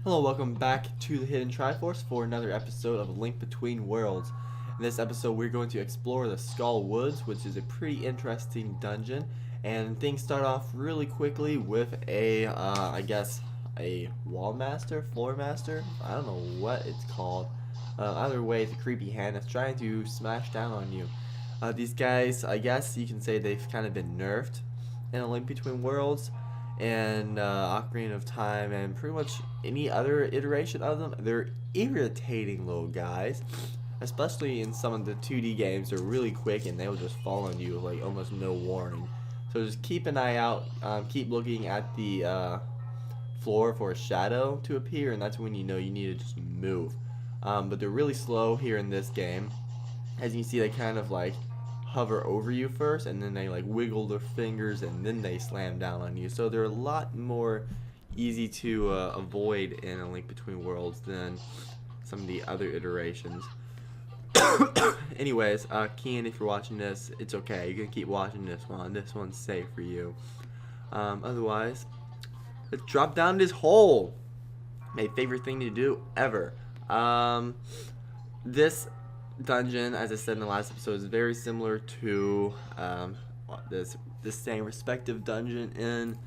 Hello, welcome back to the Hidden Triforce for another episode of Link Between Worlds. In this episode, we're going to explore the Skull Woods, which is a pretty interesting dungeon. And things start off really quickly with I guess, a wall master, floor master. I don't know what it's called. Either way, it's a creepy hand that's trying to smash down on you. These guys, I guess you can say they've kind of been nerfed in A Link Between Worlds and Ocarina of Time and pretty much any other iteration of them. They're irritating little guys, especially in some of the 2D games. They're really quick and they'll just fall on you like almost no warning. So just keep an eye out, keep looking at the floor for a shadow to appear, and that's when you know you need to just move. But they're really slow here in this game. As you can see, they kind of like hover over you first, and then they like wiggle their fingers, and then they slam down on you. So they're a lot more easy to avoid in A Link Between Worlds than some of the other iterations. Anyways, Kian, if you're watching this, it's okay. You can keep watching this one. This one's safe for you. Otherwise, let's drop down this hole. My favorite thing to do ever. This dungeon, as I said in the last episode, is very similar to this same respective dungeon in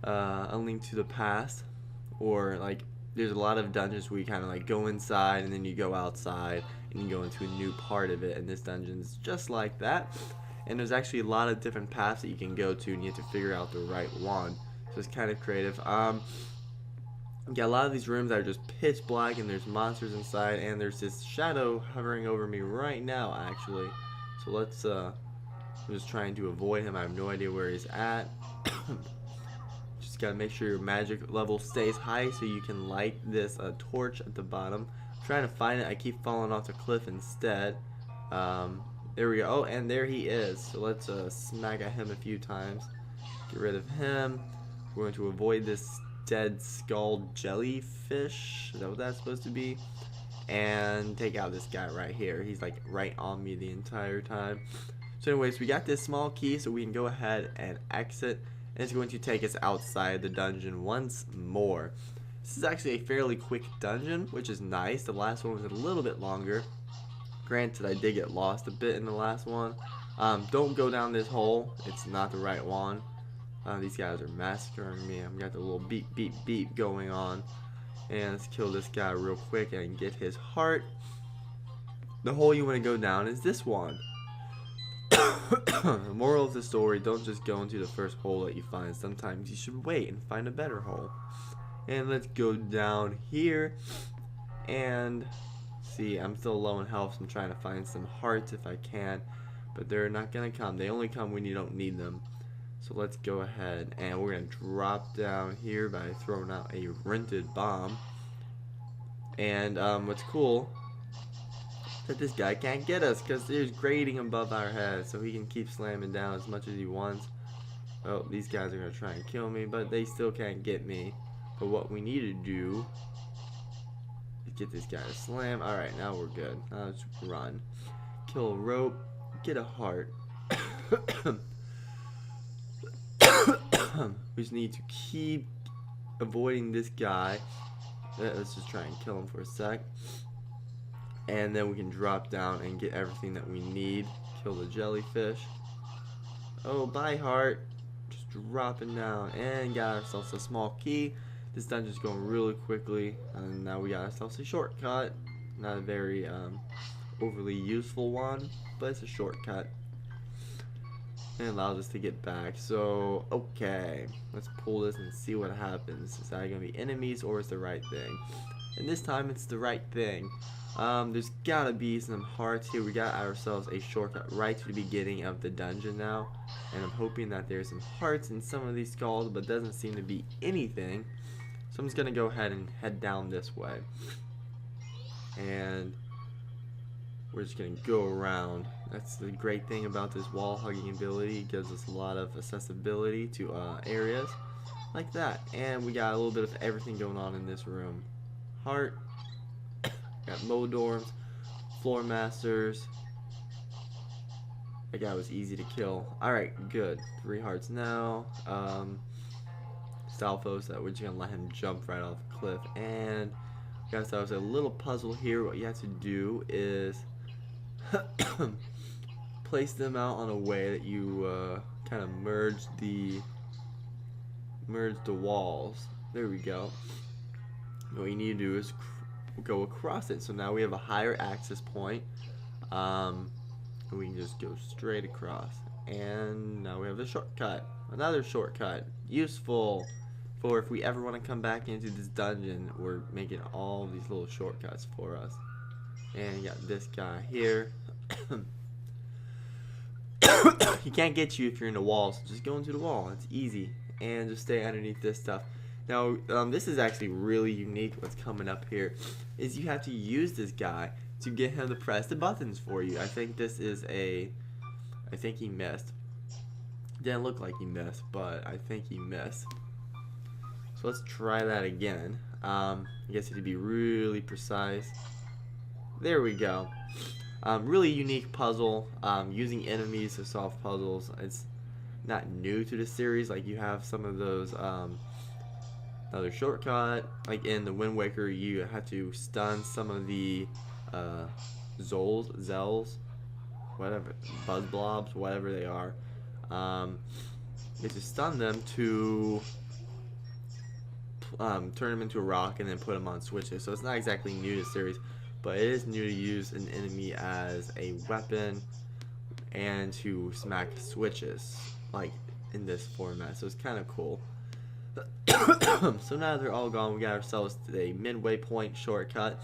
A Link to the Past, or like there's a lot of dungeons where you kind of like go inside and then you go outside and you go into a new part of it, and this dungeon is just like that. And there's actually a lot of different paths that you can go to, and you have to figure out the right one. So it's kind of creative. Yeah, a lot of these rooms are just pitch black, and there's monsters inside, and there's this shadow hovering over me right now, actually. So let's, I'm just trying to avoid him. I have no idea where he's at. Just gotta make sure your magic level stays high so you can light this torch at the bottom. I'm trying to find it. I keep falling off the cliff instead. There we go. Oh, and there he is. So let's smack at him a few times. Get rid of him. We're going to avoid this dead skull jellyfish. Is that what that's supposed to be? And take out this guy right here. He's like right on me the entire time. So anyways, we got this small key, so we can go ahead and exit, and it's going to take us outside the dungeon once more. This is actually a fairly quick dungeon, which is nice. The last one was a little bit longer. Granted, I did get lost a bit in the last one. Don't go down this hole. It's not the right one. These guys are massacring me. I've got the little beep, beep, beep going on. And let's kill this guy real quick and get his heart. The hole you want to go down is this one. The moral of the story, don't just go into the first hole that you find. Sometimes you should wait and find a better hole. And let's go down here. And see, I'm still low in health, so I'm trying to find some hearts if I can. But they're not going to come. They only come when you don't need them. So let's go ahead, and we're going to drop down here by throwing out a rented bomb. And what's cool is that this guy can't get us because there's grating above our heads, so he can keep slamming down as much as he wants. Oh, these guys are going to try and kill me, but they still can't get me. But what we need to do is get this guy to slam. Alright, now we're good. Now let's run. Kill a rope. Get a heart. We just need to keep avoiding this guy. Let's just try and kill him for a sec. And then we can drop down and get everything that we need. Kill the jellyfish. Oh, bye, heart. Just dropping down. And got ourselves a small key. This dungeon's going really quickly. And now we got ourselves a shortcut. Not a very overly useful one, but it's a shortcut. And allows us to get back. So, okay, let's pull this and see what happens. Is that going to be enemies, or is the right thing? And this time it's the right thing. There's gotta be some hearts here. We got ourselves a shortcut right to the beginning of the dungeon now, and I'm hoping that there's some hearts in some of these skulls, but doesn't seem to be anything. So I'm just gonna go ahead and head down this way, and we're just gonna go around. That's the great thing about this wall hugging ability. It gives us a lot of accessibility to areas like that. And we got a little bit of everything going on in this room. Heart, got Modorms, Floor Masters. That guy was easy to kill. Alright, good. 3 hearts now. Stalfos, that we're just gonna let him jump right off the cliff. And guys, that was a little puzzle here. What you have to do is place them out on a way that you kind of merge the walls. There we go. What you need to do is go across it. So now we have a higher access point. We can just go straight across. And now we have a shortcut. Another shortcut. Useful for if we ever want to come back into this dungeon. We're making all these little shortcuts for us. And you got this guy here. He can't get you if you're in the wall, so just go into the wall. It's easy. And just stay underneath this stuff. Now, this is actually really unique. What's coming up here is you have to use this guy to get him to press the buttons for you. I think this is I think he missed. Didn't look like he missed, but I think he missed. So let's try that again. I guess you have to be really precise. There we go. Really unique puzzle. Using enemies to solve puzzles. It's not new to the series. Like you have some of those. Another shortcut, like in the Wind Waker, you have to stun some of the Zells, whatever, buzz blobs, whatever they are. You have to stun them to turn them into a rock and then put them on switches. So it's not exactly new to the series, but it is new to use an enemy as a weapon and to smack switches, like in this format. So it's kind of cool. So now they're all gone, we got ourselves a midway point shortcut,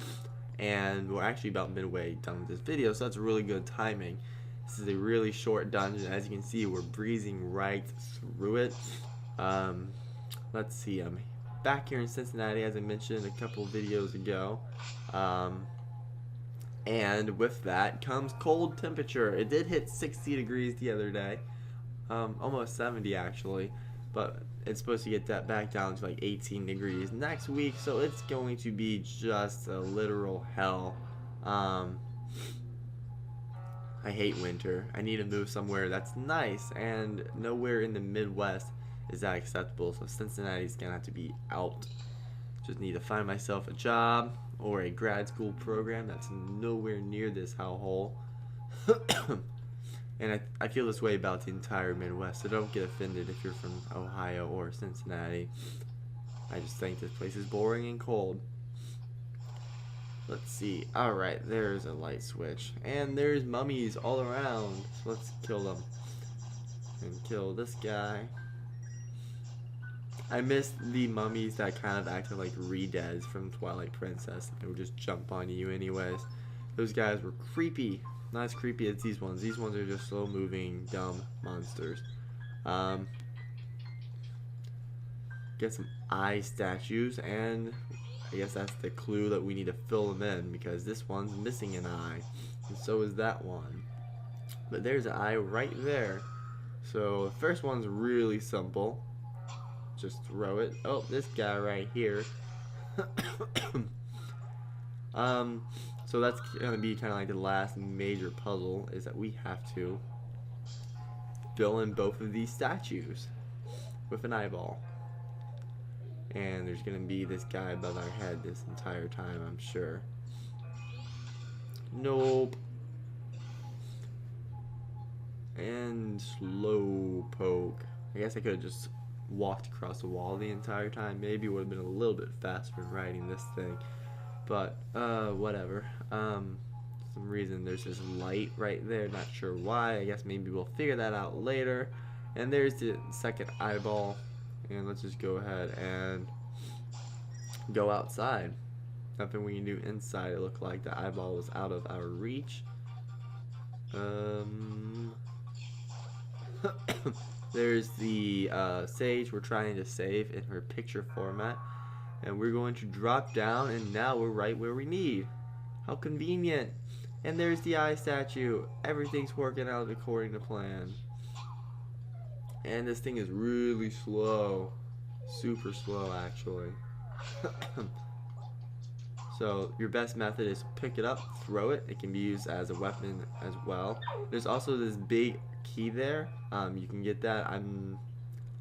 and we're actually about midway done with this video, so that's really good timing. This is a really short dungeon. As you can see, we're breezing right through it. Let's see, I'm back here in Cincinnati, as I mentioned a couple videos ago, and with that comes cold temperature. It did hit 60 degrees the other day, almost 70 actually, but it's supposed to get that back down to like 18 degrees next week, so it's going to be just a literal hell. I hate winter. I need to move somewhere that's nice, and nowhere in the Midwest is that acceptable, so Cincinnati's gonna have to be out. Just need to find myself a job or a grad school program that's nowhere near this hellhole. And I feel this way about the entire Midwest, so don't get offended if you're from Ohio or Cincinnati. I just think this place is boring and cold. Let's see. Alright, there's a light switch. And there's mummies all around. So let's kill them. And kill this guy. I missed the mummies that kind of acted like re-deads from Twilight Princess. They would just jump on you anyways. Those guys were creepy. Not as creepy as these ones. These ones are just slow moving, dumb monsters. Get some eye statues, and I guess that's the clue that we need to fill them in, because this one's missing an eye, and so is that one. But there's an eye right there. So the first one's really simple. Just throw it. Oh, this guy right here. So that's going to be kind of like the last major puzzle, is that we have to fill in both of these statues with an eyeball. And there's going to be this guy above our head this entire time, I'm sure. Nope. And slow poke. I guess I could have just walked across the wall the entire time. Maybe it would have been a little bit faster in riding this thing. But, whatever. Some reason there's this light right there, not sure why. I guess maybe we'll figure that out later. And there's the second eyeball. And let's just go ahead and go outside. Nothing we can do inside. It looked like the eyeball was out of our reach. There's the sage we're trying to save in her picture format. And we're going to drop down, and now we're right where we need. How convenient. And there's the eye statue. Everything's working out according to plan. And this thing is really slow. Super slow, actually. So your best method is pick it up, throw it. It can be used as a weapon as well. There's also this big key there. You can get that.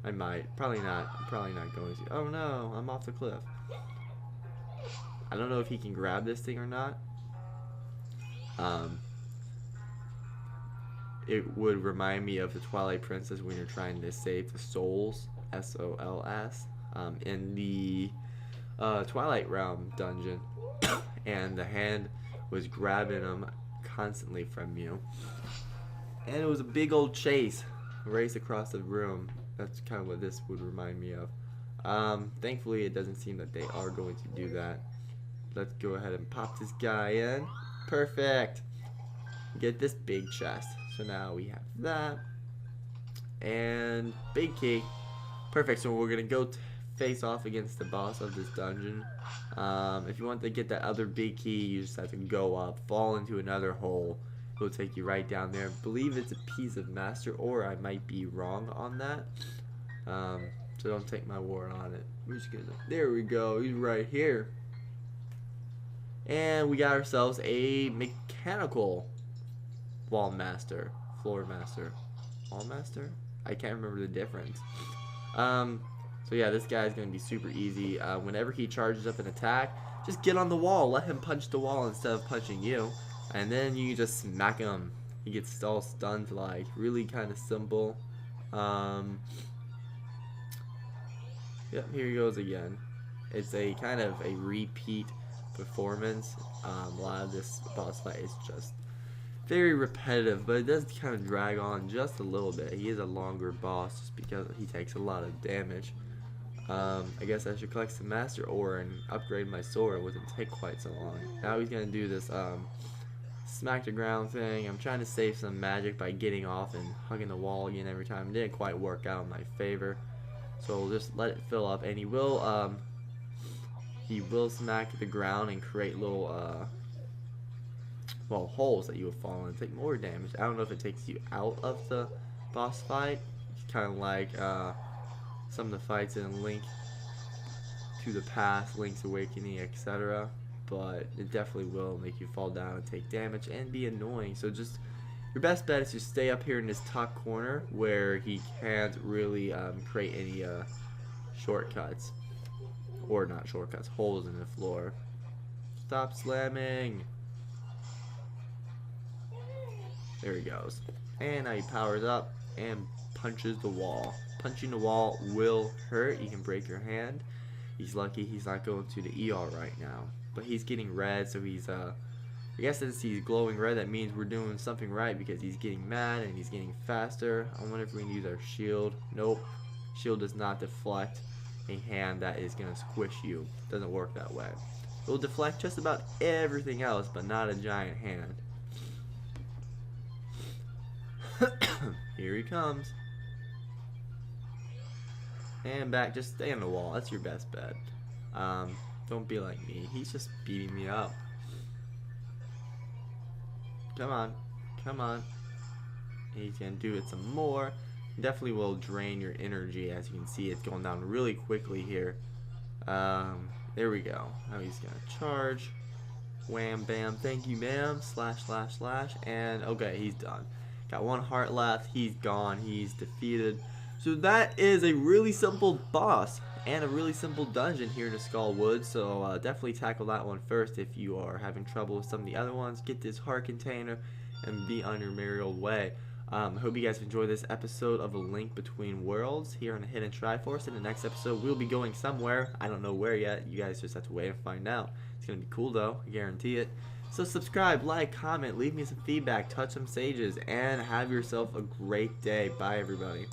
I might. Probably not. I'm probably not going to. Oh no, I'm off the cliff. I don't know if he can grab this thing or not. Um, it would remind me of the Twilight Princess when you're trying to save the souls, S-O-L-S, in the Twilight Realm dungeon, and the hand was grabbing them constantly from you, and it was a big old chase, race across the room. That's kind of what this would remind me of. Thankfully, it doesn't seem that they are going to do that. Let's go ahead and pop this guy in. Perfect. Get this big chest. So now we have that. And big key. Perfect. So we're going to go face off against the boss of this dungeon. If you want to get that other big key, you just have to go up, fall into another hole. It'll take you right down there. I believe it's a piece of master, or I might be wrong on that. So don't take my word on it. We're just gonna, there we go. He's right here. And we got ourselves a mechanical wall master, floor master, wall master. I can't remember the difference. So yeah, this guy's gonna be super easy. Whenever he charges up an attack, just get on the wall. Let him punch the wall instead of punching you, and then you just smack him. He gets all stunned, like really kind of simple. Yep, here he goes again. It's a kind of a repeat performance. A lot of this boss fight is just very repetitive, but it does kind of drag on just a little bit. He is a longer boss just because he takes a lot of damage. I guess I should collect some master ore and upgrade my sword. It wouldn't take quite so long. Now he's gonna do this smack the ground thing. I'm trying to save some magic by getting off and hugging the wall again every time. It didn't quite work out in my favor, so we'll just let it fill up. And he will smack the ground and create little well, holes that you will fall in and take more damage. I don't know if it takes you out of the boss fight. It's kind of like some of the fights in Link to the Past, Link's Awakening, etc. But it definitely will make you fall down and take damage and be annoying. So just your best bet is to stay up here in this top corner where he can't really create any shortcuts. Or not shortcuts, holes in the floor. Stop slamming. There he goes. And now he powers up and punches the wall. Punching the wall will hurt. You can break your hand. He's lucky he's not going to the ER right now. But he's getting red, so he's I guess since he's glowing red, that means we're doing something right because he's getting mad and he's getting faster. I wonder if we can use our shield. Nope. Shield does not deflect a hand that is gonna squish you. Doesn't work that way. It will deflect just about everything else, but not a giant hand. Here he comes. And back, just stay on the wall. That's your best bet. Don't be like me. He's just beating me up. Come on. Come on. He's gonna do it some more. Definitely will drain your energy. As you can see, it's going down really quickly here. There we go. Now he's gonna charge. Wham bam, thank you ma'am. Slash slash slash. And okay, he's done. Got one heart left. He's gone. He's defeated. So that is a really simple boss and a really simple dungeon here in the Skull Woods. So definitely tackle that one first if you are having trouble with some of the other ones. Get this heart container and be on your merry old way. Hope you guys enjoyed this episode of A Link Between Worlds here on the Hidden Triforce. In the next episode, we'll be going somewhere. I don't know where yet. You guys just have to wait and find out. It's going to be cool though. I guarantee it. So subscribe, like, comment, leave me some feedback, touch some sages, and have yourself a great day. Bye, everybody.